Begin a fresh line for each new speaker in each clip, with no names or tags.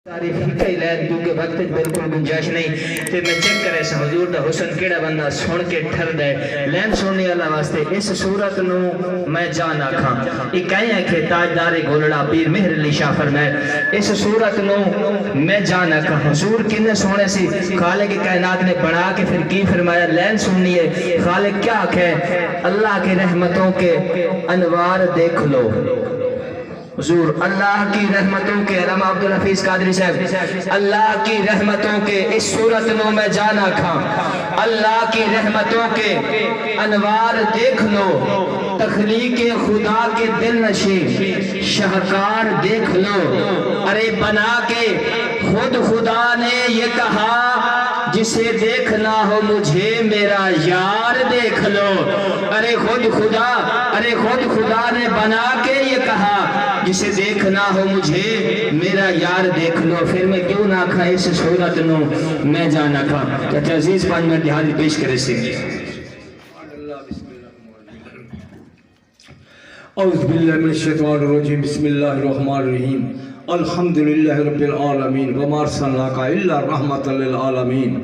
تعریف کئی لین کیونکہ وقت بالکل گنجائش نہیں تے میں چیک کرے سا حضور دا حسن کیڑا بندہ سن کے ٹھر دے لین سننے اللہ واسطے اس صورت نو میں جان آکھاں ایک کہیں ہے کہ تاجدار گولڑا پیر مہر علی شاہ فرمائے اس صورت نو میں جان آکھاں حضور کنے سونے سی خالق کائنات نے بڑھا کے پھر کی فرمایا لین سننیے خالق کیا آکھے اللہ کی رحمتوں کے انوار دیکھ لو حضور اللہ کی رحمتوں کے علامہ عبدالحفیظ قادری صاحب اللہ کی رحمتوں کے اس صورت نو میں جانا کھاں اللہ کی رحمتوں کے انوار دیکھ لو تخلیق خدا کے دل نشین شہکار دیکھ لو ارے بنا کے خود خدا نے یہ کہا جسے دیکھنا ہو مجھے میرا یار دیکھ لو ارے خود خدا نے بنا کے یہ کہا جسے دیکھنا ہو مجھے میرا یار دیکھ لو پھر میں کیوں نہ کھا اس صورت نو میں جانا کھا چاچا عزیز 5 منٹ حاضری پیش کرے سے
اعوذ باللہ من الشیطان الرجیم بسم اللہ الرحمن الرحیم الحمدللہ رب العالمین وما ارسلناک الا رحمۃ للعالمین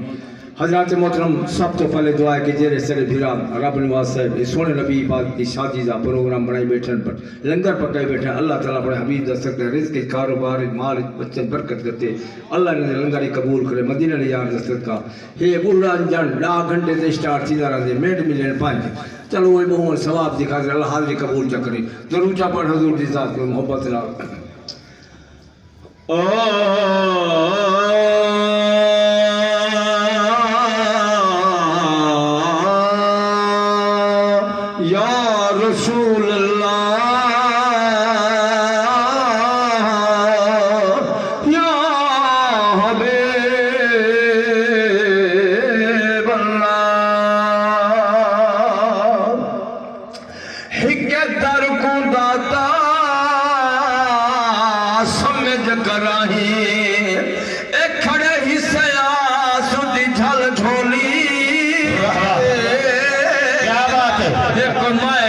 حضرات محترم سب تو پہلے دعا ہے کہ جیرے سرے بھیرا رب نواز صاحب اس سونے نبی پاک کی شادی کا پروگرام بنائی بیٹھن پر لنگر پکائی بیٹھے اللہ تعالیٰ بڑے حبیب دے سکتے رزق کاروبار مال بچے برکت کرتے اللہ نے لنگری قبول کرے مدینہ لے یار دستت کا ہے بوڑھا انجان 10 گھنٹے سے سٹارٹ تھی رہا دے منٹ ملین 5 چلو وہ بہت ثواب دکھا دے اللہ حاضری قبول چا کرے درود چا پڑھ حضور دی ذات کو محبت نال رسول اللہ یا حبیب اللہ حکمت در کو داتا سمجھ کر آئی ایک کھڑے ہی سیاس دی جھل جھولی کیا بات ہے ایک میں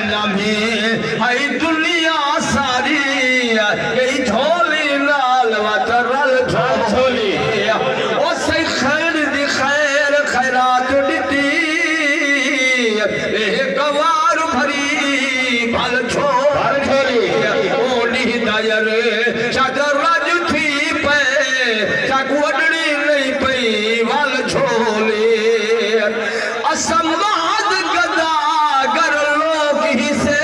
ہائی دنیا ساری یہی جھولی لال وطرل جھولی او سی خیر دی خیر خیرات دیتی ایک وار بھری بھل جھولی اولی دائر چادر رج تھی پہ چاک وڈڑی نہیں پئی وال جھولی اسماد گدا گر لوگ ہی سے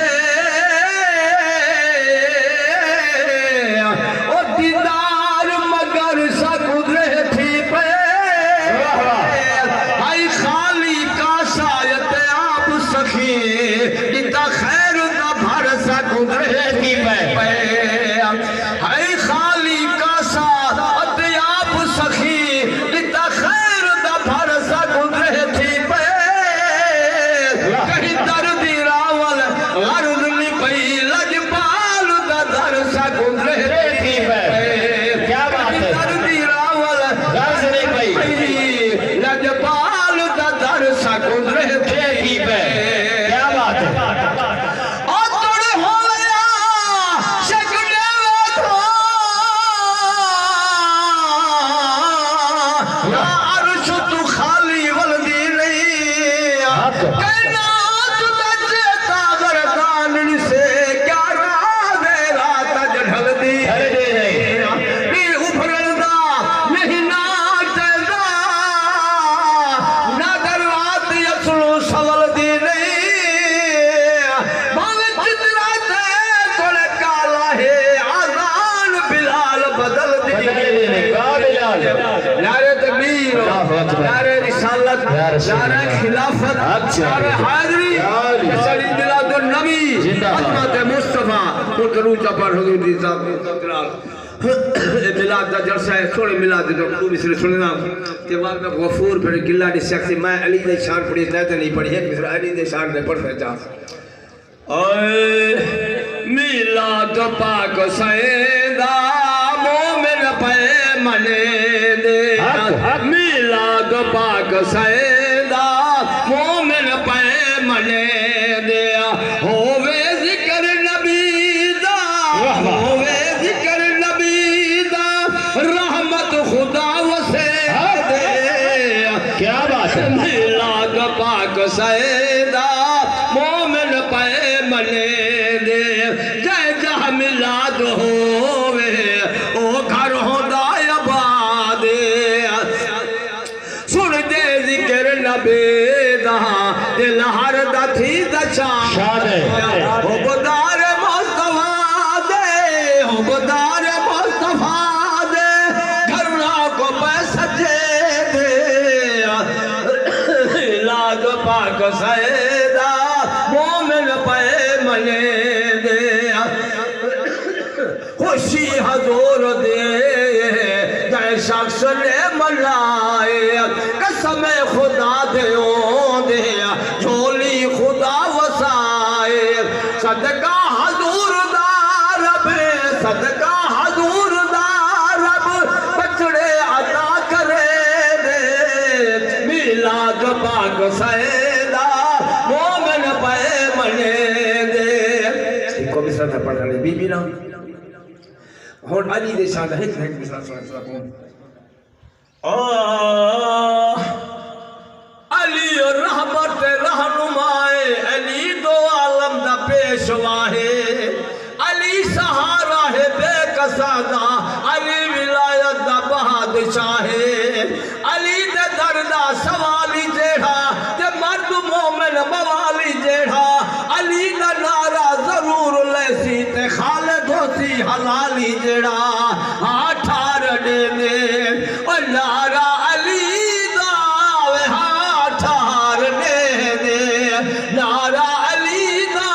نعرہ رسالت نعرہ خلافت نعرہ حاضری سری ملاد النبی حضرت مصطفیٰ کو دروجہ پر حضور دی ذات ملاد دا جلسہ ہے سوڑے ملاد دا خوبی سے سننا کہ وقت غفور پھر گلہ دی شخصی میں علی دے شان پڑھی نیتے نہیں پڑھی ایک مصر علی دے شان نے پڑھ سکتا میلاد پاک سیدہ مومن پہ منے دے میلاد پاک سیدہ مومن پہ منے دیا ہووے ذکر نبی دا ہووے ذکر نبی دا رحمت سیدہ مومن پہ منے دے جے جہ ملاد ہووے او گھر ہوندا آباد سن دے ذکر نبی دا دل ہر دا تھی دا
شاد ہے
حبدار مصطفیٰ دے حبدار مصطفیٰ دے گھرنا کو پہ سجے دے لاد پاک سیدہ مومن پہ منے دے خوشی حضور دے جائے شخص نے ملائے قسم خدا دیوں دے جھولی خدا وسائے صدقہ حضور دا رب صدقہ حضور دا رب بچڑے عطا کرے دے میلاد پاک سیدہ مومن پہ منے دے کو بھی ساتھ پڑھا لے بی بی نا ہون علی دے شان ہے ایک بھی ساتھ کون علی رحمت رہنمائے علی دو عالم دا پیشوا ہے علی سہارا ہے بے قصادہ علی ولایت دا بہادشاہ ہے علی دے دردہ سوالی جیڑا تے مرد مومن موالی جیڑا علی دا نعرہ ضرور لیسی تے خالد ہوسی حلالی جیڑا ٹھار دے دے اور نعرہ علی دا وہاں ٹھار دے دے نعرہ علی دا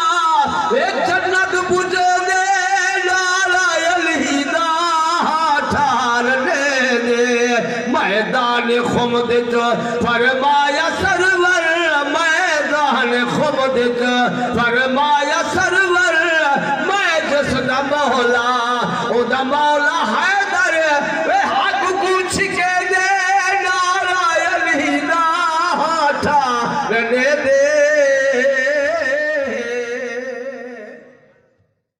ایک جنت بجھے دے نعرہ علی دا ٹھار دے دے میدان خمدت فرمایا سرور میدان خمدت فرمایا سرور میں جس دا مولا او دا مولا حیدر وے حق کچھ کے دے نعرہ علی دا ٹھار دے دے